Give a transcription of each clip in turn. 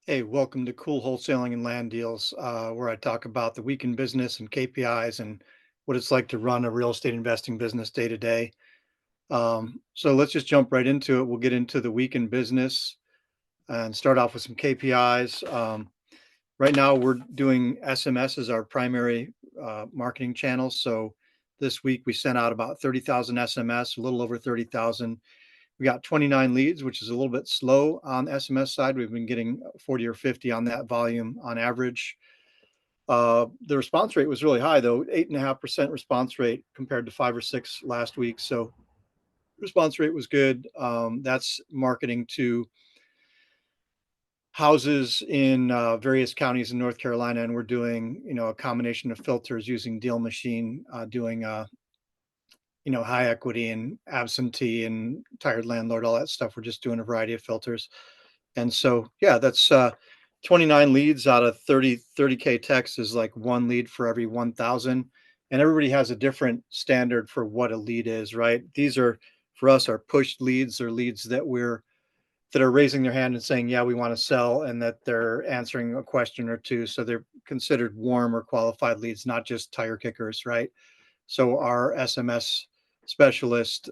Hey, welcome to Cool Wholesaling and Land Deals, where I talk about the week in business and KPIs and what it's like to run a real estate investing business day to day. So let's just jump right into it. We'll get into the week in business and start off with some KPIs. Right now, we're doing SMS as our primary marketing channel. So this week we sent out about 30,000 SMS, a little over 30,000. We got 29 leads, which is a little bit slow on the SMS side. We've been getting 40 or 50 on that volume on average. The response rate was really high, though, 8.5% response rate compared to 5 or 6 last week. So response rate was good. That's marketing to houses in various counties in North Carolina, and we're doing, a combination of filters using Deal Machine, doing high equity and absentee and tired landlord, all that stuff. We're just doing a variety of filters. And so, yeah, that's 29 leads out of 30K text is like one lead for every 1,000. And everybody has a different standard for what a lead is, right? These are, for us, are pushed leads or leads that are raising their hand and saying, yeah, we want to sell, and that they're answering a question or two. So they're considered warm or qualified leads, not just tire kickers, right? So our SMS specialist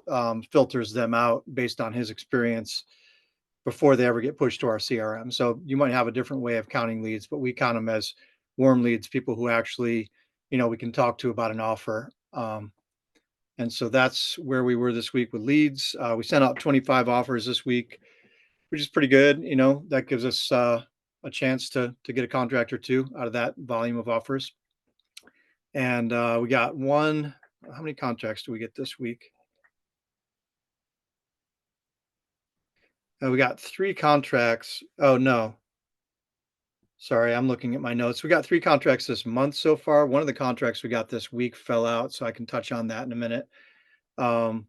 filters them out based on his experience before they ever get pushed to our CRM. So you might have a different way of counting leads, but we count them as warm leads, people who actually, we can talk to about an offer. And so that's where we were this week with leads. We sent out 25 offers this week, which is pretty good. That gives us a chance to get a contract or two out of that volume of offers. And we got one. How many contracts do we get this week? We got 3 contracts. Oh no, sorry, I'm looking at my notes. We got 3 contracts this month so far. One of the contracts we got this week fell out, so I can touch on that in a minute. Um,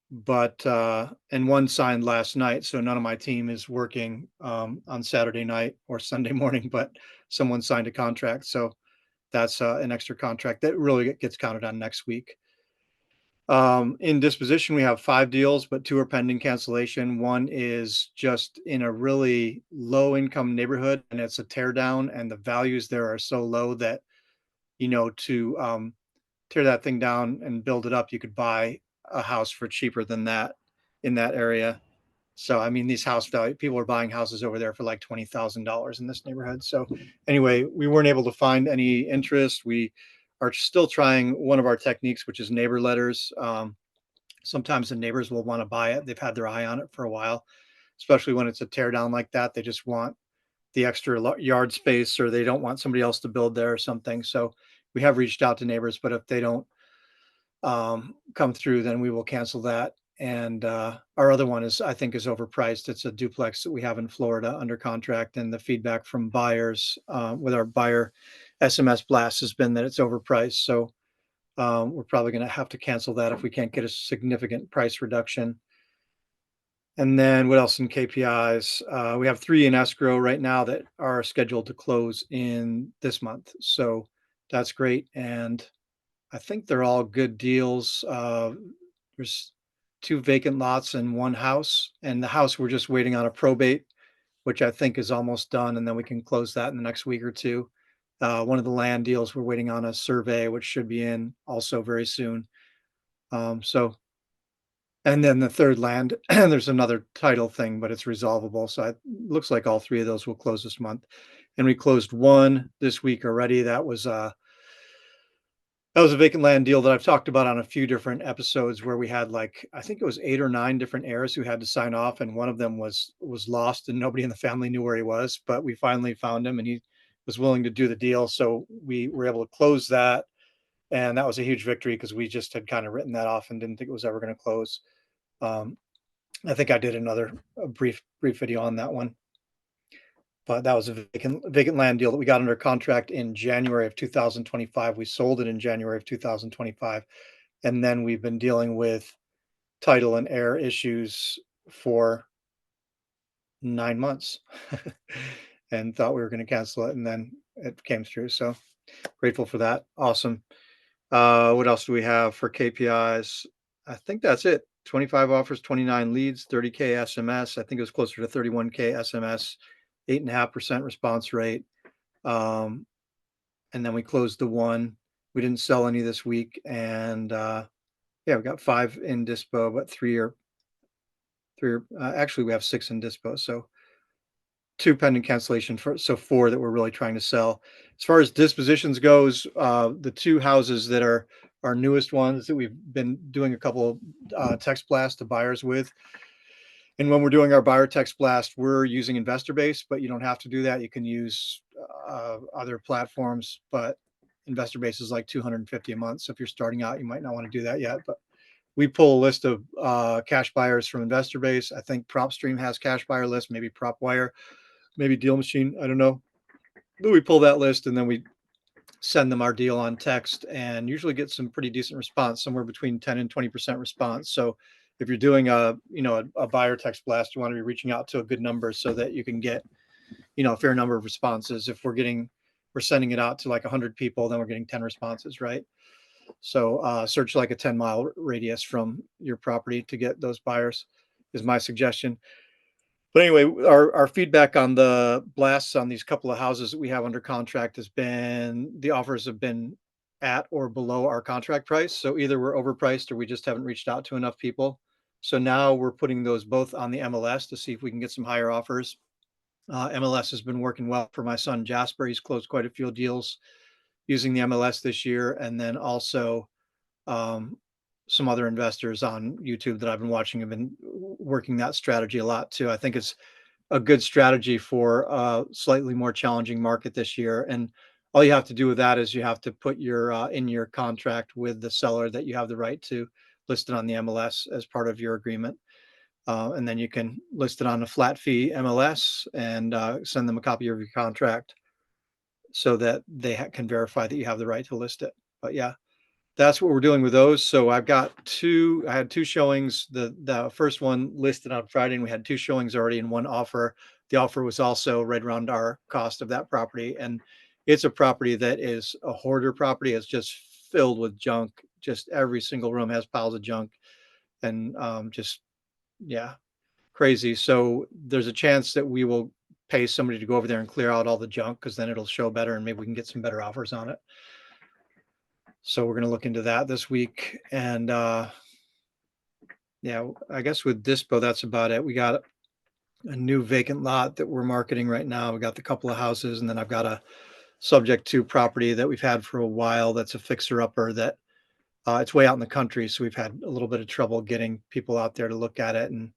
but and one signed last night, so none of my team is working on Saturday night or Sunday morning, but someone signed a contract, so that's an extra contract that really gets counted on next week. In disposition, we have 5 deals, but 2 are pending cancellation. One is just in a really low income neighborhood, and it's a tear down, and the values there are so low that, to tear that thing down and build it up, you could buy a house for cheaper than that in that area. So, I mean, these house value people are buying houses over there for like $20,000 in this neighborhood. So, anyway, we weren't able to find any interest. We are still trying one of our techniques, which is neighbor letters. Sometimes the neighbors will want to buy it. They've had their eye on it for a while, especially when it's a tear down like that. They just want the extra yard space, or they don't want somebody else to build there or something. So, we have reached out to neighbors, but if they don't come through, then we will cancel that. And our other one is, I think, is overpriced. It's a duplex that we have in Florida under contract, and the feedback from buyers with our buyer SMS blast has been that it's overpriced. So we're probably going to have to cancel that if we can't get a significant price reduction. And then what else in KPIs? We have 3 in escrow right now that are scheduled to close in this month. So that's great. And I think they're all good deals. There's 2 vacant lots and 1 house, and the house we're just waiting on a probate, which I think is almost done, and then we can close that in the next week or 2. One of the land deals, we're waiting on a survey, which should be in also very soon. So and then the 3rd land, there's another title thing, but it's resolvable, so it looks like all 3 of those will close this month. And we closed 1 this week already. That was a vacant land deal that I've talked about on a few different episodes, where we had, like, I think it was 8 or 9 different heirs who had to sign off, and one of them was lost and nobody in the family knew where he was, but we finally found him and he was willing to do the deal. So we were able to close that, and that was a huge victory because we just had kind of written that off and didn't think it was ever going to close. Um, I think I did a brief video on that one. But that was a vacant land deal that we got under contract in January of 2025. We sold it in January of 2025, and then we've been dealing with title and heir issues for 9 months, and thought we were gonna cancel it, and then it came through, so grateful for that. Awesome. What else do we have for KPIs? I think that's it. 25 offers, 29 leads, 30K SMS. I think it was closer to 31K SMS 8.5% response rate. Um, and then we closed the one. We didn't sell any this week, and yeah, we got 5 in dispo, but 3 are actually we have 6 in dispo, so 2 pending cancellation, for so 4 that we're really trying to sell. As far as dispositions goes, the 2 houses that are our newest ones that we've been doing a couple text blasts to buyers with. And when we're doing our buyer text blast, we're using investor base, but you don't have to do that. You can use other platforms, but investor base is like 250 a month. So if you're starting out, you might not want to do that yet. But we pull a list of cash buyers from investor base. I think PropStream has cash buyer list, maybe PropWire, maybe Deal Machine. I don't know. But we pull that list and then we send them our deal on text and usually get some pretty decent response, somewhere between 10 and 20% response. So if you're doing a buyer text blast, you want to be reaching out to a good number so that you can get, a fair number of responses. If we're sending it out to like 100 people, then we're getting 10 responses, right? So search like a 10-mile radius from your property to get those buyers is my suggestion. But anyway, our feedback on the blasts on these couple of houses that we have under contract has been the offers have been at or below our contract price. So either we're overpriced or we just haven't reached out to enough people. So now we're putting those both on the MLS to see if we can get some higher offers. MLS has been working well for my son Jasper. He's closed quite a few deals using the MLS this year, and then also um, some other investors on YouTube that I've been watching have been working that strategy a lot too. I think it's a good strategy for a slightly more challenging market this year. And all you have to do with that is you have to put your in your contract with the seller that you have the right to list it on the MLS as part of your agreement. And then you can list it on a flat fee MLS and send them a copy of your contract so that they can verify that you have the right to list it. But yeah, that's what we're doing with those. So I had 2 showings. The first one listed on Friday, and we had 2 showings already and 1 offer. The offer was also right around our cost of that property. And it's a property that is a hoarder property. It's just filled with junk. Just every single room has piles of junk and just, yeah, crazy. So there's a chance that we will pay somebody to go over there and clear out all the junk because then it'll show better and maybe we can get some better offers on it. So we're going to look into that this week. And yeah, I guess with dispo, that's about it. We got a new vacant lot that we're marketing right now. We got the couple of houses, and then I've got a subject to property that we've had for a while. That's a fixer upper that it's way out in the country. So we've had a little bit of trouble getting people out there to look at it. And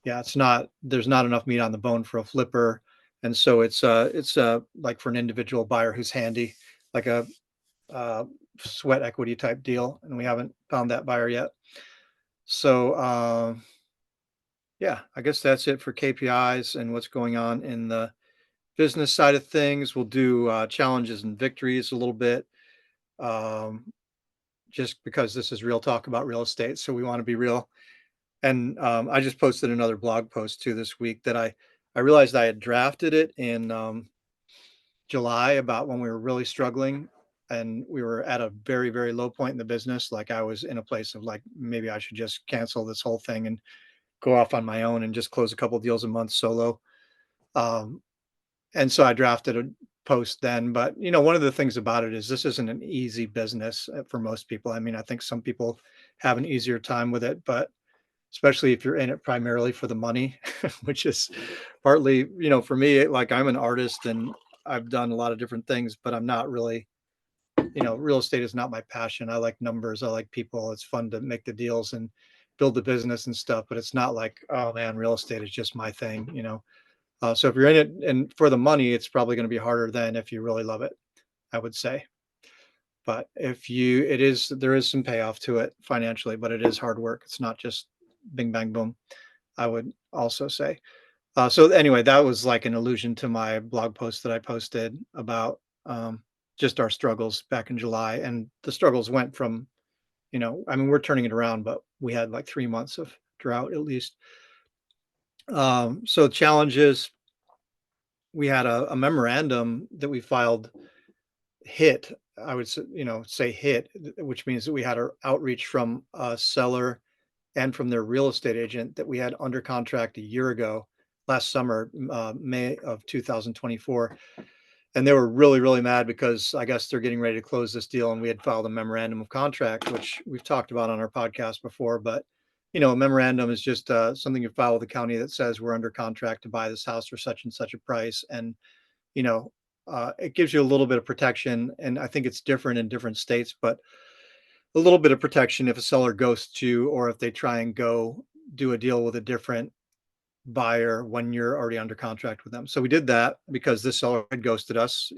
yeah, there's not enough meat on the bone for a flipper. And so it's like for an individual buyer who's handy, like a uh, sweat equity type deal. And we haven't found that buyer yet. So, yeah, I guess that's it for KPIs and what's going on in the business side of things. We'll do challenges and victories a little bit, um, just because this is real talk about real estate. So we want to be real. And I just posted another blog post too this week that I realized I had drafted it in July about when we were really struggling and we were at a very, very low point in the business. Like I was in a place of like, maybe I should just cancel this whole thing and go off on my own and just close a couple deals a month solo. Um, and so I drafted a post then. But one of the things about it is this isn't an easy business for most people. I mean, I think some people have an easier time with it, but especially if you're in it primarily for the money, which is partly, for me, like I'm an artist and I've done a lot of different things, but I'm not really, real estate is not my passion. I like numbers. I like people. It's fun to make the deals and build the business and stuff, but it's not like, oh man, real estate is just my thing. So if you're in it and for the money, it's probably going to be harder than if you really love it, I would say. But there is some payoff to it financially, but it is hard work. It's not just bing, bang, boom, I would also say. So anyway, that was like an allusion to my blog post that I posted about just our struggles back in July. And the struggles went from, I mean, we're turning it around, but we had like 3 months of drought at least. So challenges, we had a memorandum that we filed hit. I would say hit, which means that we had our outreach from a seller and from their real estate agent that we had under contract a year ago, last summer, May of 2024. And they were really, really mad because I guess they're getting ready to close this deal, and we had filed a memorandum of contract, which we've talked about on our podcast before. But a memorandum is just something you file with the county that says we're under contract to buy this house for such and such a price, and you know, it gives you a little bit of protection. And I think it's different in different states, but a little bit of protection if a seller ghosts you or if they try and go do a deal with a different buyer when you're already under contract with them. So we did that because this seller had ghosted us.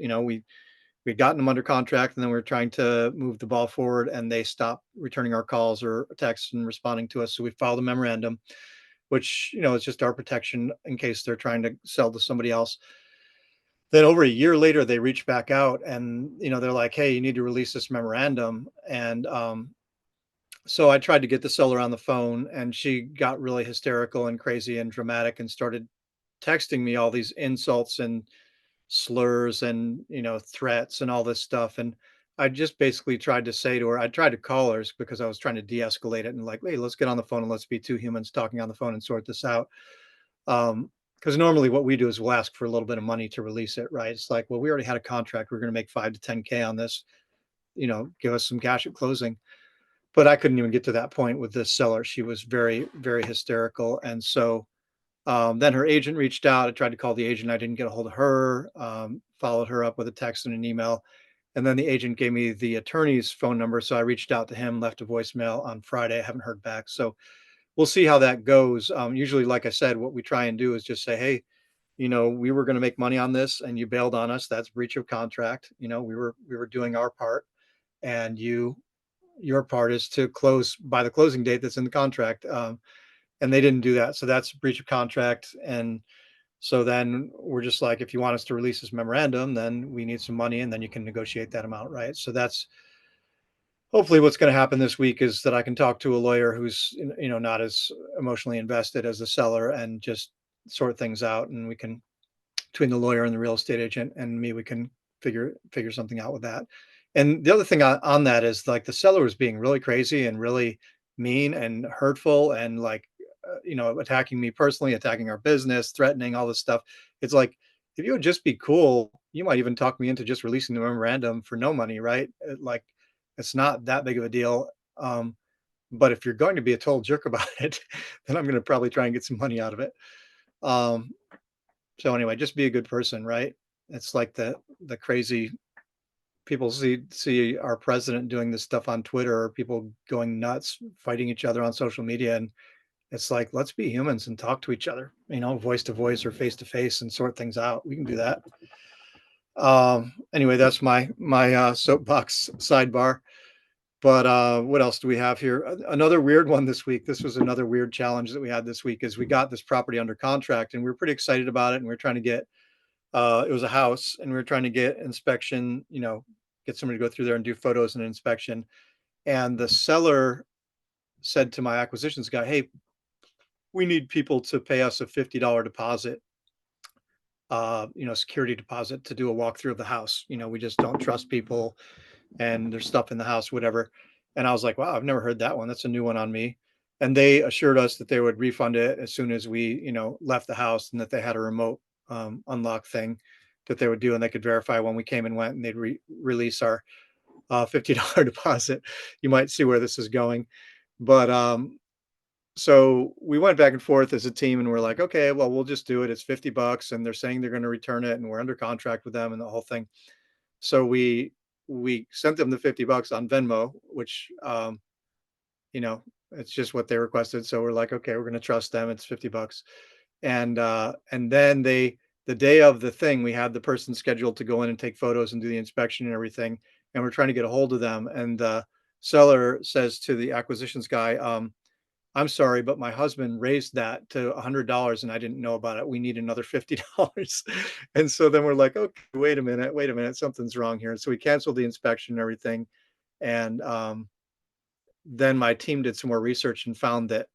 We'd gotten them under contract, and then we were trying to move the ball forward, and they stopped returning our calls or texts and responding to us. So we filed a memorandum, which is just our protection in case they're trying to sell to somebody else. Then over a year later, they reached back out, and they're like, "Hey, you need to release this memorandum." And so I tried to get the seller on the phone, and she got really hysterical and crazy and dramatic and started texting me all these insults and slurs and threats and all this stuff. And I just basically tried to say to her, I tried to call her because I was trying to de-escalate it and like, hey, let's get on the phone and let's be two humans talking on the phone and sort this out. Because normally what we do is we'll ask for a little bit of money to release it, right? It's like, well, we already had a contract, we're going to make 5 to 10K on this, give us some cash at closing. But I couldn't even get to that point with this seller. She was very, very hysterical. And so then her agent reached out. I tried to call the agent. I didn't get a hold of her. Followed her up with a text and an email. And then the agent gave me the attorney's phone number. So I reached out to him, left a voicemail on Friday. I haven't heard back. So we'll see how that goes. Usually, like I said, what we try and do is just say, hey, we were going to make money on this and you bailed on us. That's breach of contract. We were doing our part, and your part is to close by the closing date that's in the contract. And they didn't do that. So that's breach of contract. And so then we're just like, if you want us to release this memorandum, then we need some money, and then you can negotiate that amount, right? So that's hopefully what's going to happen this week, is that I can talk to a lawyer who's not as emotionally invested as the seller and just sort things out, and we can, between the lawyer and the real estate agent and me, we can figure something out with that. And the other thing on that is, like, the seller was being really crazy and really mean and hurtful and like attacking me personally, attacking our business, threatening all this stuff. It's like, if you would just be cool, you might even talk me into just releasing the memorandum for no money, right? Like, it's not that big of a deal. But if you're going to be a total jerk about it, then I'm going to probably try and get some money out of it. Um, so anyway, just be a good person, right? It's like the crazy people see our president doing this stuff on Twitter, or people going nuts, fighting each other on social media, and it's like, let's be humans and talk to each other, voice to voice or face to face, and sort things out. We can do that. Anyway, that's my soapbox sidebar. But what else do we have here? Another weird one this week. This was another weird challenge that we had this week, is we got this property under contract and we were pretty excited about it. And we are trying to get, it was a house, and we were trying to get inspection, get somebody to go through there and do photos and inspection. And the seller said to my acquisitions guy, hey, we need people to pay us a $50 deposit, security deposit, to do a walkthrough of the house. We just don't trust people, and there's stuff in the house, whatever. And I was like, wow, I've never heard that one. That's a new one on me. And they assured us that they would refund it as soon as we, left the house, and that they had a remote unlock thing that they would do, and they could verify when we came and went, and they'd release our $50 deposit. You might see where this is going. But so we went back and forth as a team, and we're like, okay, well, we'll just do it. It's $50, and they're saying they're going to return it, and we're under contract with them and the whole thing. So we sent them the $50 on Venmo, which it's just what they requested. So we're like, okay, we're going to trust them. It's $50. And then the day of the thing, we had the person scheduled to go in and take photos and do the inspection and everything. And we're trying to get a hold of them. And the seller says to the acquisitions guy, I'm sorry, but my husband raised that to $100 and I didn't know about it. We need another $50. And so then we're like, okay, wait a minute, something's wrong here. And so we canceled the inspection and everything. And then my team did some more research and found that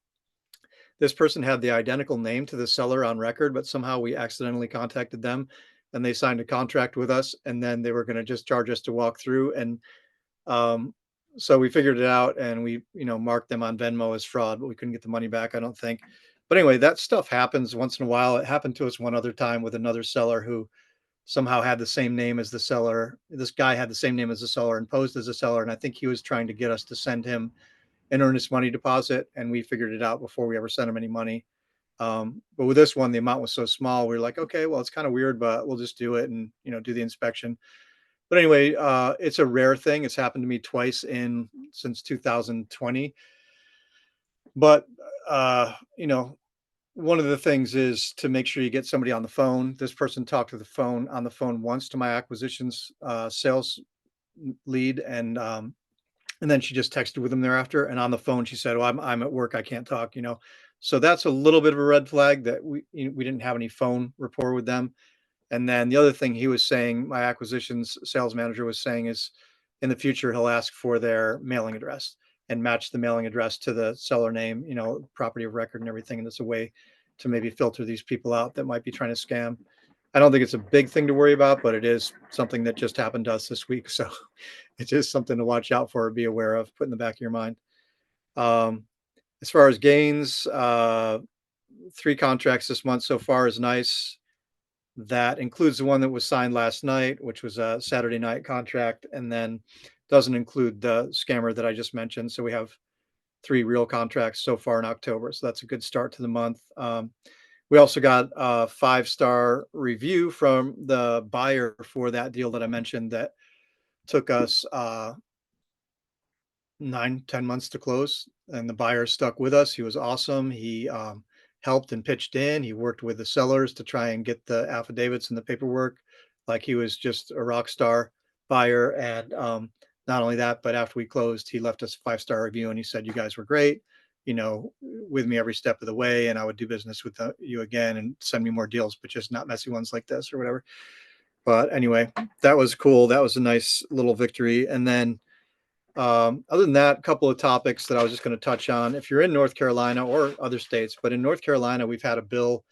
this person had the identical name to the seller on record, but somehow we accidentally contacted them, and they signed a contract with us, and then they were going to just charge us to walk through. And um, so we figured it out, and we, marked them on Venmo as fraud, but we couldn't get the money back, I don't think. But anyway, that stuff happens once in a while. It happened to us one other time with another seller who somehow had the same name as the seller. This guy had the same name as the seller and posed as a seller, and I think he was trying to get us to send him an earnest money deposit, and we figured it out before we ever sent him any money. But with this one, the amount was so small, we were like, okay, well, it's kind of weird, but we'll just do it and do the inspection. But anyway, it's a rare thing. It's happened to me twice in since 2020. But one of the things is to make sure you get somebody on the phone. This person talked to the phone on the phone once to my acquisitions sales lead, and then she just texted with him thereafter. And on the phone, she said, "Well, I'm at work. I can't talk." So that's a little bit of a red flag that we didn't have any phone rapport with them. And then the other thing he was saying, my acquisitions sales manager was saying, is in the future he'll ask for their mailing address and match the mailing address to the seller name, property of record and everything. And it's a way to maybe filter these people out that might be trying to scam. I don't think it's a big thing to worry about, but it is something that just happened to us this week. So it is something to watch out for, be aware of, put in the back of your mind. Um, as far as gains, 3 contracts this month so far is nice. That includes the one that was signed last night, which was a Saturday night contract, and then doesn't include the scammer that I just mentioned. So we have 3 real contracts so far in October. So that's a good start to the month. We also got a 5-star review from the buyer for that deal that I mentioned that took us 9, 10 months to close, and the buyer stuck with us. He was awesome. He helped and pitched in. He worked with the sellers to try and get the affidavits and the paperwork. Like, he was just a rock star buyer. And not only that, but after we closed, he left us a 5-star review and he said, "You guys were great, with me every step of the way, and I would do business with you again and send me more deals, but just not messy ones like this," or whatever. But anyway, that was cool. That was a nice little victory. And then other than that, a couple of topics that I was just going to touch on. If you're in North Carolina or other states, but in North Carolina, we've had a bill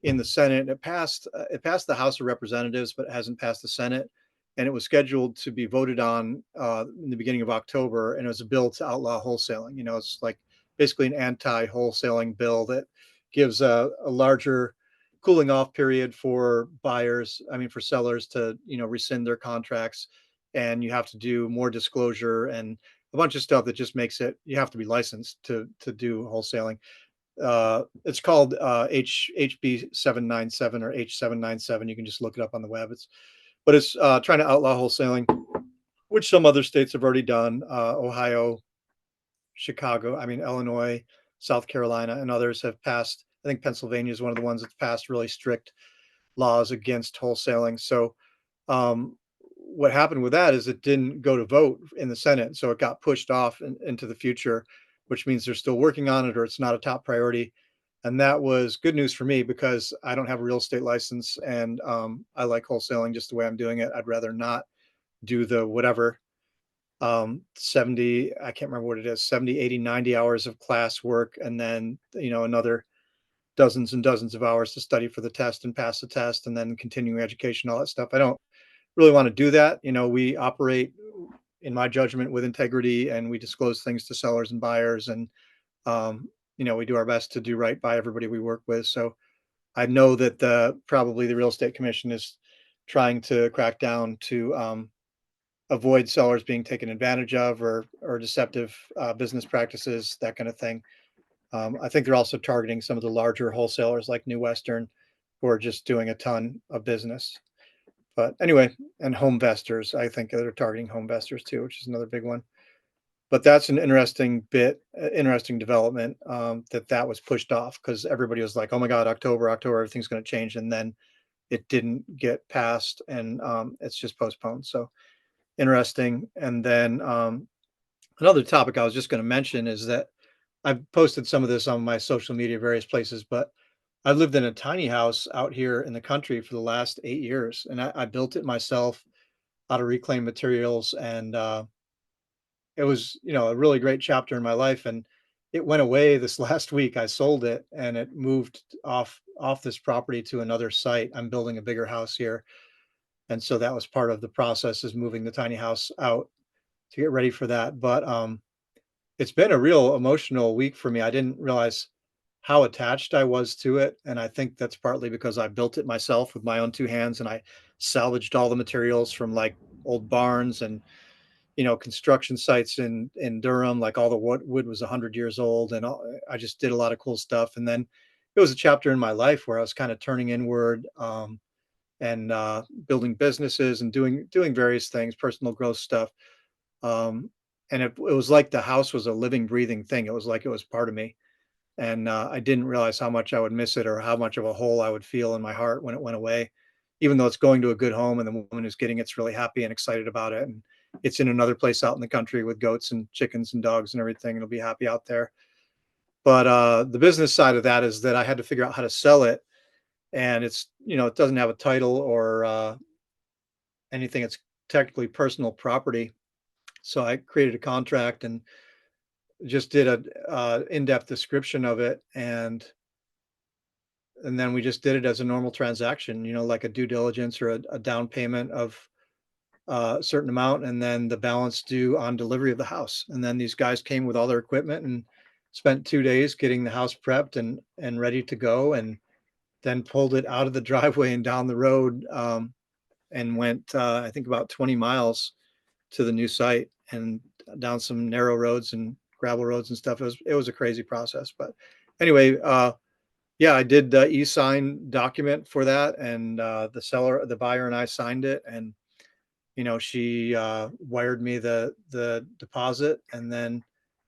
in the Senate. It passed the House of Representatives, but it hasn't passed the Senate. And it was scheduled to be voted on in the beginning of October. And it was a bill to outlaw wholesaling. It's like basically an anti-wholesaling bill that gives a larger cooling off period for buyers. I mean, for sellers to rescind their contracts, and you have to do more disclosure and a bunch of stuff that just makes it, you have to be licensed to do wholesaling. It's called HB 797 or H797. You can just look it up on the web. It's trying to outlaw wholesaling, which some other states have already done. Ohio, Chicago, I mean, Illinois, South Carolina, and others have passed. I think Pennsylvania is one of the ones that's passed really strict laws against wholesaling. So what happened with that is it didn't go to vote in the Senate. So it got pushed off into the future, which means they're still working on it, or it's not a top priority. And that was good news for me because I don't have a real estate license, and I like wholesaling just the way I'm doing it. I'd rather not do the whatever 70, I can't remember what it is, 70, 80, 90 hours of class work, and then another dozens and dozens of hours to study for the test and pass the test, and then continuing education, all that stuff. I don't really want to do that. We operate, in my judgment, with integrity, and we disclose things to sellers and buyers, and we do our best to do right by everybody we work with. So I know that probably the real estate commission is trying to crack down to avoid sellers being taken advantage of, or deceptive business practices, that kind of thing. I think they're also targeting some of the larger wholesalers like New Western, who are just doing a ton of business. But anyway, and home investors, I think they're targeting home investors too, which is another big one. But that's an interesting development, that was pushed off because everybody was like, "Oh my God, October, everything's going to change," and then it didn't get passed, and it's just postponed. So interesting. And then another topic I was just going to mention is that I've posted some of this on my social media, various places, but I've lived in a tiny house out here in the country for the last 8 years, and I built it myself out of reclaimed materials. And it was, a really great chapter in my life. And it went away this last week. I sold it, and it moved off this property to another site. I'm building a bigger house here, and so that was part of the process, is moving the tiny house out to get ready for that. But it's been a real emotional week for me. I didn't realize how attached I was to it, and I think that's partly because I built it myself with my own 2 hands, and I salvaged all the materials from, like, old barns and, construction sites in Durham, like, all the wood was 100 years old, and I just did a lot of cool stuff, and then it was a chapter in my life where I was kinda turning inward, and, building businesses and doing various things, personal growth stuff, um, and it was like the house was a living, breathing thing. It was like it was part of me. And I didn't realize how much I would miss it or how much of a hole I would feel in my heart when it went away, even though it's going to a good home and the woman who's getting it's really happy and excited about it. And it's in another place out in the country with goats and chickens and dogs and everything. It'll be happy out there. But the business side of that is that I had to figure out how to sell it. And it doesn't have a title or anything. It's technically personal property. So I created a contract and just did a in-depth description of it, and then we just did it as a normal transaction, like a due diligence or a down payment of a certain amount, and then the balance due on delivery of the house. And then these guys came with all their equipment and spent 2 days getting the house prepped and ready to go, and then pulled it out of the driveway and down the road, and went, I think, about 20 miles to the new site and down some narrow roads and gravel roads and stuff. It was a crazy process, but anyway, yeah, I did the e-sign document for that, and the buyer, and I signed it, and she wired me the deposit, and then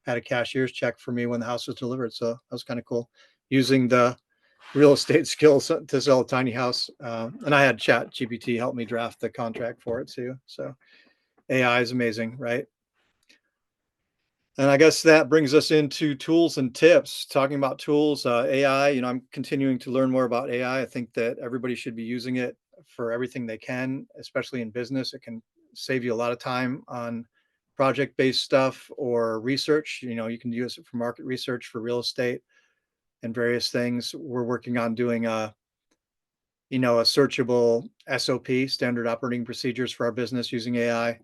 had a cashier's check for me when the house was delivered. So that was kind of cool, using the real estate skills to sell a tiny house. And I had ChatGPT help me draft the contract for it too. So AI is amazing, right? And I guess that brings us into tools and tips. Talking about tools, AI, I'm continuing to learn more about AI. I think that everybody should be using it for everything they can, especially in business. It can save you a lot of time on project-based stuff or research. You can use it for market research for real estate and various things. We're working on doing a searchable SOP, standard operating procedures, for our business using AI,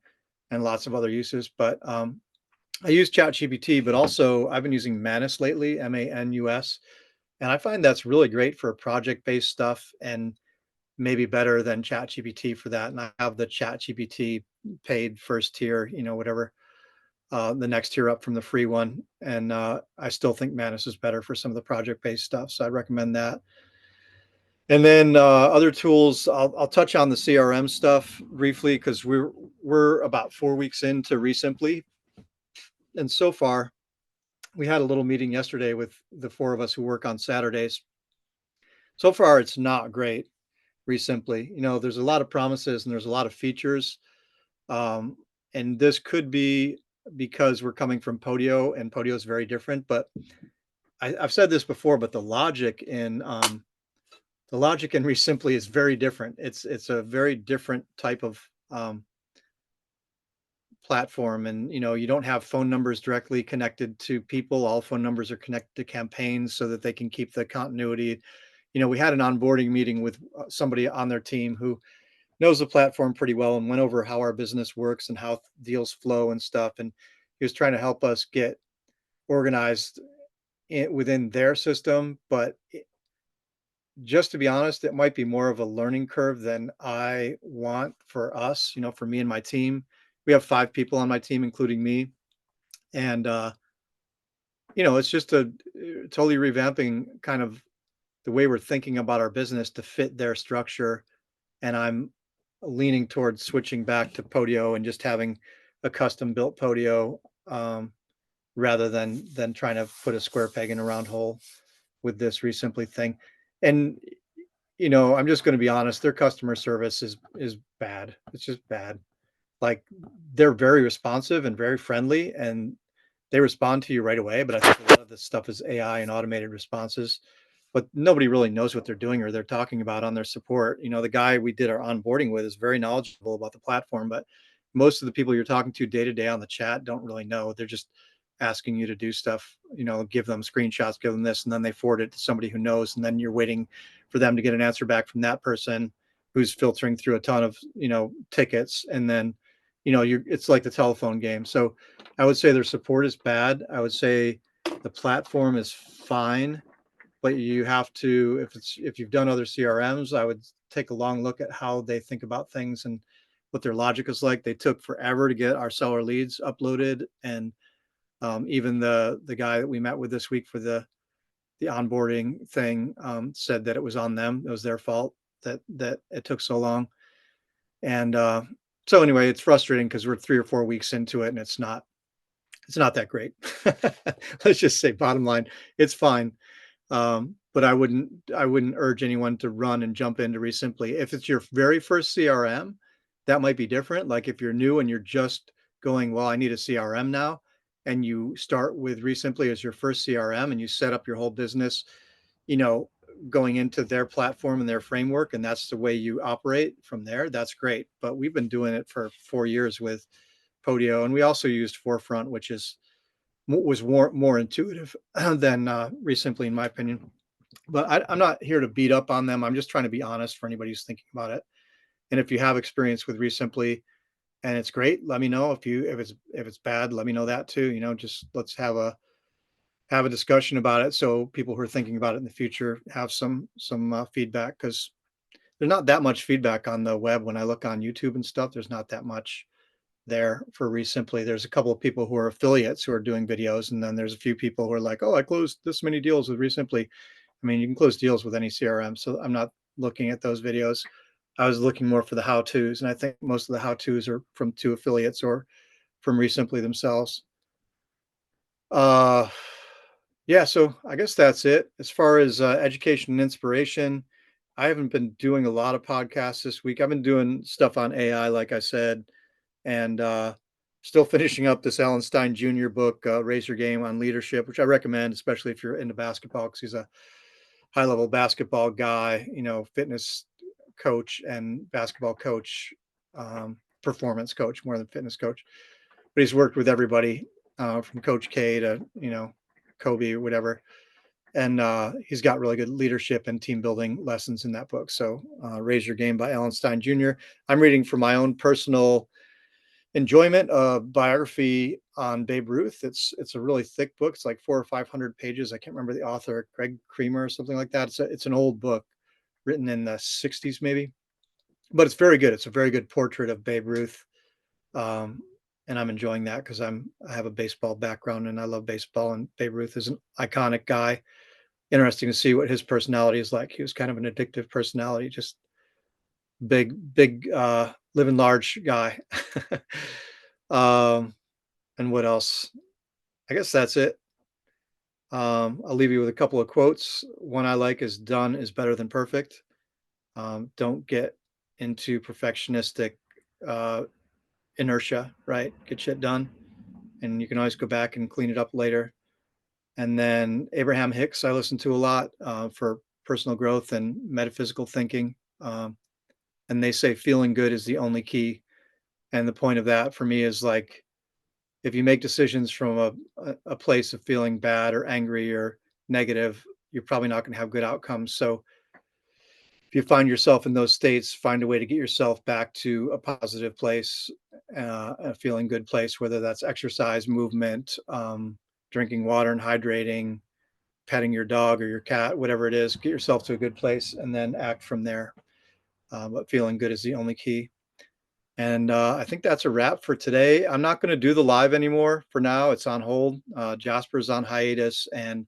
and lots of other uses. But I use ChatGPT, but also I've been using Manus lately, Manus, and I find that's really great for project-based stuff, and maybe better than ChatGPT for that. And I have the ChatGPT paid first tier, whatever, the next tier up from the free one. And I still think Manus is better for some of the project-based stuff, so I recommend that. And then other tools, I'll touch on the CRM stuff briefly because we're about 4 weeks into ReSimply, and so far we had a little meeting yesterday with the four of us who work on Saturdays. So far, it's not great. ReSimply, there's a lot of promises and there's a lot of features, um, and this could be because we're coming from Podio, and Podio is very different. But I've said this before, but the logic in ReSimply is very different. It's a very different type of platform, and you don't have phone numbers directly connected to people. All phone numbers are connected to campaigns so that they can keep the continuity. We had an onboarding meeting with somebody on their team who knows the platform pretty well and went over how our business works and how deals flow and stuff, and he was trying to help us get organized within their system. But just to be honest, it might be more of a learning curve than I want for us, for me and my team. We have 5 people on my team, including me. And, it's just a totally revamping kind of the way we're thinking about our business to fit their structure. And I'm leaning towards switching back to Podio and just having a custom built Podio, rather than trying to put a square peg in a round hole with this ReSimply thing. And I'm just going to be honest, their customer service is bad. It's just bad. Like, they're very responsive and very friendly, and they respond to you right away. But I think a lot of this stuff is AI and automated responses, but nobody really knows what they're doing or they're talking about on their support. The guy we did our onboarding with is very knowledgeable about the platform, but most of the people you're talking to day to day on the chat don't really know. They're just asking you to do stuff, give them screenshots, give them this, and then they forward it to somebody who knows. And then you're waiting for them to get an answer back from that person who's filtering through a ton of, tickets. And then, it's like the telephone game. So I would say their support is bad. I would say the platform is fine. but you have to, if you've done other CRMs, I would take a long look at how they think about things and what their logic is like. They took forever to get our seller leads uploaded, and even the guy that we met with this week for the onboarding thing said that it was on them. It was their fault that it took so long. And so anyway, it's frustrating because we're 3 or 4 weeks into it and it's not that great. Let's just say bottom line, it's fine. But I wouldn't urge anyone to run and jump into ReSimply. If it's your very first CRM, that might be different. Like if you're new and you're just going, well, I need a CRM now, and you start with ReSimply as your first CRM and you set up your whole business, you know, going into their platform and their framework, and that's the way you operate from there, that's great. But we've been doing it for 4 years with Podio, and we also used Forefront, which was more intuitive than ReSimply, in my opinion. But I'm not here to beat up on them. I'm just trying to be honest for anybody who's thinking about it. And if you have experience with ReSimply and it's great, let me know. If it's bad, let me know that too. Just let's have a discussion about it, so people who are thinking about it in the future have some feedback, because there's not that much feedback on the web. When I look on YouTube and stuff, there's not that much there for ReSimply. There's a couple of people who are affiliates who are doing videos, and then there's a few people who are like, oh, I closed this many deals with ReSimply. I mean, you can close deals with any CRM, so I'm not looking at those videos. I was looking more for the how-tos, and I think most of the how-tos are from two affiliates or from ReSimply themselves. Uh, yeah, so I guess that's it. As far as education and inspiration, I haven't been doing a lot of podcasts this week. I've been doing stuff on AI, like I said, and still finishing up this Alan Stein Jr. book, Raise Your Game on Leadership, which I recommend, especially if you're into basketball, because he's a high level basketball guy, fitness coach and basketball coach, performance coach more than fitness coach. But he's worked with everybody from Coach K to, Kobe or whatever. And he's got really good leadership and team building lessons in that book. So Raise Your Game by Alan Stein Jr. I'm reading for my own personal enjoyment, a biography on Babe Ruth. It's a really thick book. It's like 400 or 500 pages. I can't remember the author, Greg Creamer or something like that. It's an old book written in the 60s maybe, but it's very good. It's a very good portrait of Babe Ruth. Um, and I'm enjoying that because I have a baseball background and I love baseball, and Babe Ruth is an iconic guy. Interesting to see what his personality is like. He was kind of an addictive personality, just big, living large guy. um, and what else? I guess that's it. I'll leave you with a couple of quotes. One I like is, done is better than perfect. Don't get into perfectionistic uh, inertia, right? Get shit done, and you can always go back and clean it up later. And then Abraham Hicks, I listen to a lot for personal growth and metaphysical thinking. And they say feeling good is the only key. And the point of that for me is like, if you make decisions from a place of feeling bad or angry or negative, you're probably not going to have good outcomes. So if you find yourself in those states, find a way to get yourself back to a positive place, a feeling good place, whether that's exercise, movement, drinking water and hydrating, petting your dog or your cat, whatever it is. Get yourself to a good place and then act from there. But feeling good is the only key. And I think that's a wrap for today. I'm not going to do the live anymore for now. It's on hold. Jasper's on hiatus. And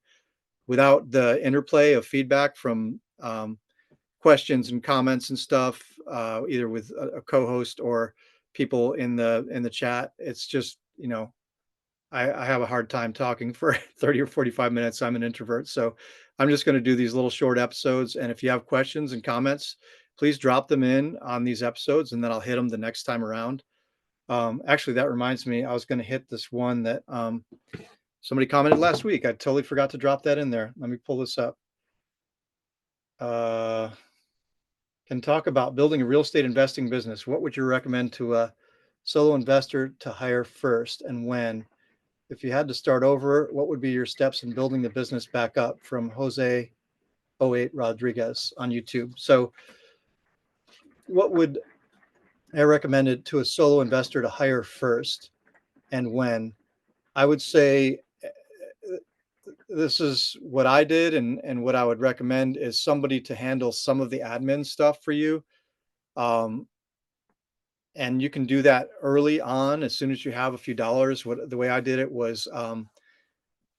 without the interplay of feedback from questions and comments and stuff, either with a co-host or people in the chat, it's just, I have a hard time talking for 30 or 45 minutes. I'm an introvert. So I'm just going to do these little short episodes. And if you have questions and comments, please drop them in on these episodes and then I'll hit them the next time around. Actually, that reminds me, I was going to hit this one that somebody commented last week. I totally forgot to drop that in there. Let me pull this up. Can talk about building a real estate investing business. What would you recommend to a solo investor to hire first, and when? If you had to start over, what would be your steps in building the business back up? From Jose 08 Rodriguez on YouTube. So what would I recommend it to a solo investor to hire first, and when? I would say this is what I did, and what I would recommend is somebody to handle some of the admin stuff for you. Um, and you can do that early on as soon as you have a few dollars. What the way I did it was,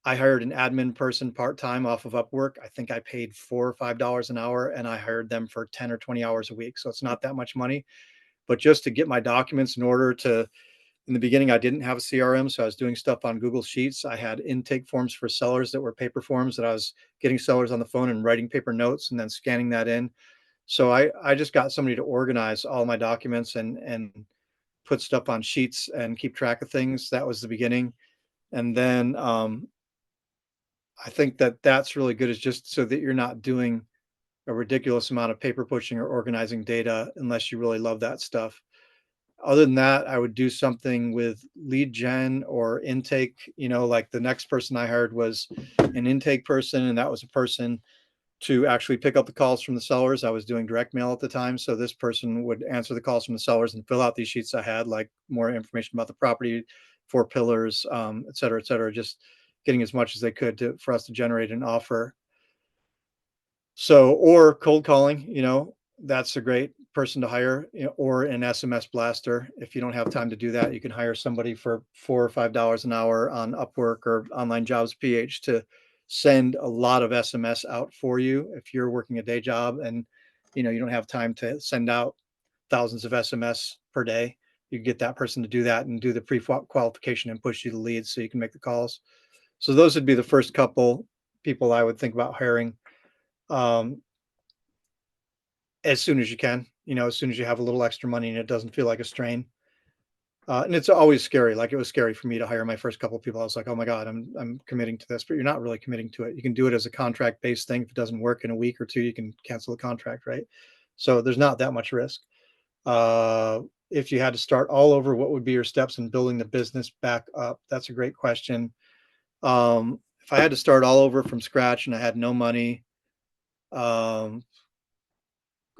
I hired an admin person part-time off of Upwork. I think I paid $4 or $5 an hour, and I hired them for 10 or 20 hours a week. So it's not that much money, but just to get my documents in order to, in the beginning, I didn't have a CRM. So I was doing stuff on Google Sheets. I had intake forms for sellers that were paper forms that I was getting sellers on the phone and writing paper notes and then scanning that in. So I just got somebody to organize all my documents and put stuff on sheets and keep track of things. That was the beginning. And then I think that that's really good, is just so that you're not doing a ridiculous amount of paper pushing or organizing data unless you really love that stuff. Other than that, I would do something with lead gen or intake. Like the next person I hired was an intake person, and that was a person to actually pick up the calls from the sellers. I was doing direct mail at the time. So this person would answer the calls from the sellers and fill out these sheets I had, like more information about the property, 4 pillars, et cetera, just getting as much as they could for us to generate an offer. So, or cold calling, that's a great person to hire, or an SMS blaster. If you don't have time to do that, you can hire somebody for $4 or $5 an hour on Upwork or Online Jobs PH to send a lot of SMS out for you. If you're working a day job and you don't have time to send out thousands of SMS per day, you get that person to do that and do the pre-qualification and push you the leads so you can make the calls. So those would be the first couple people I would think about hiring. Um, as soon as you can, as soon as you have a little extra money and it doesn't feel like a strain. And it's always scary. Like, it was scary for me to hire my first couple of people. I was like, oh my God, I'm committing to this, but you're not really committing to it. You can do it as a contract based thing. If it doesn't work in a week or two, you can cancel the contract, right? So there's not that much risk. Uh, if you had to start all over, what would be your steps in building the business back up? That's a great question. If I had to start all over from scratch and I had no money, um,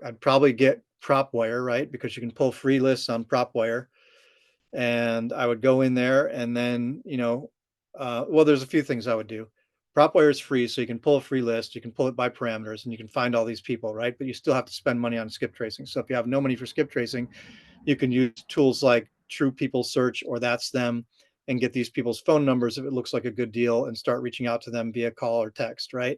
I'd probably get PropWire, right? Because you can pull free lists on PropWire. And I would go in there and then, well, there's a few things I would do. PropWire is free, so you can pull a free list, you can pull it by parameters, and you can find all these people, right? But you still have to spend money on skip tracing. So if you have no money for skip tracing, you can use tools like True People Search or That's Them and get these people's phone numbers if it looks like a good deal and start reaching out to them via call or text, right?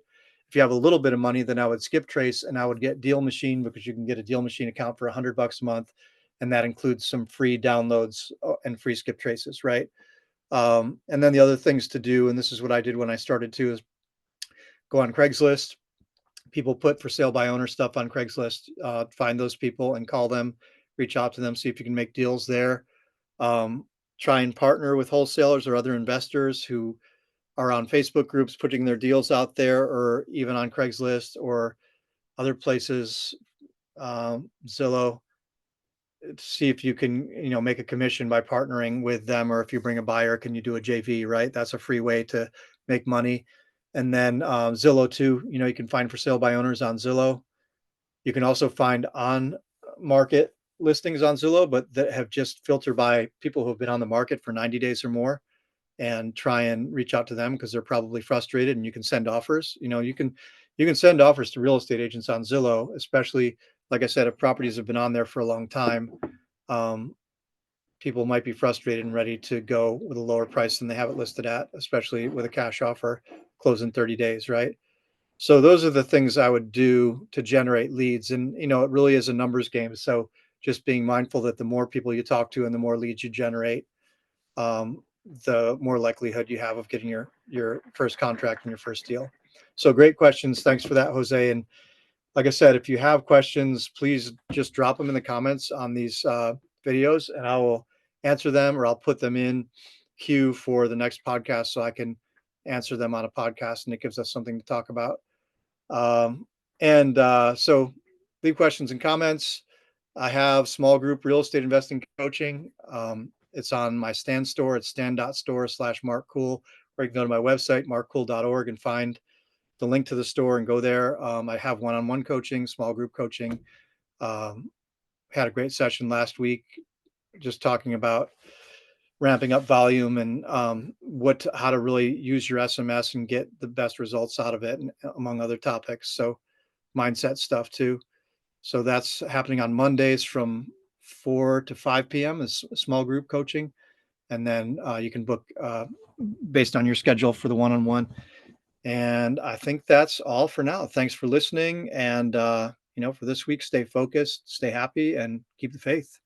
If you have a little bit of money, then I would skip trace and I would get Deal Machine, because you can get a Deal Machine account for $100 a month. And that includes some free downloads and free skip traces, right? And then the other things to do, and this is what I did when I started too, is go on Craigslist. People put for sale by owner stuff on Craigslist. Find those people and call them, reach out to them, see if you can make deals there. Um, Try and partner with wholesalers or other investors who are on Facebook groups putting their deals out there, or even on Craigslist or other places, Zillow, to see if you can, make a commission by partnering with them, or if you bring a buyer, can you do a JV, right? That's a free way to make money. And then Zillow too, you can find for sale by owners on Zillow. You can also find on market listings on Zillow, but that have just filtered by people who have been on the market for 90 days or more, and try and reach out to them because they're probably frustrated, and you can send offers. You can send offers to real estate agents on Zillow, especially, like I said, if properties have been on there for a long time. Um, People might be frustrated and ready to go with a lower price than they have it listed at, especially with a cash offer, close in 30 days, right? So those are the things I would do to generate leads. And, it really is a numbers game. So just being mindful that the more people you talk to and the more leads you generate, um, the more likelihood you have of getting your first contract and your first deal. So great questions. Thanks for that, Jose. And like I said, if you have questions, please just drop them in the comments on these videos, and I will answer them, or I'll put them in queue for the next podcast so I can answer them on a podcast, and it gives us something to talk about. So leave questions and comments. I have small group real estate investing coaching. It's on my Stan store. It's stan.store/markcool, or you can go to my website, markcool.org, and find the link to the store and go there. I have one-on-one coaching, small group coaching. Um, Had a great session last week, just talking about ramping up volume and how to really use your SMS and get the best results out of it, and among other topics. So mindset stuff too. So that's happening on Mondays from 4 to 5 p.m. is small group coaching. And then you can book based on your schedule for the one-on-one. And I think that's all for now. Thanks for listening. And, for this week, stay focused, stay happy, and keep the faith.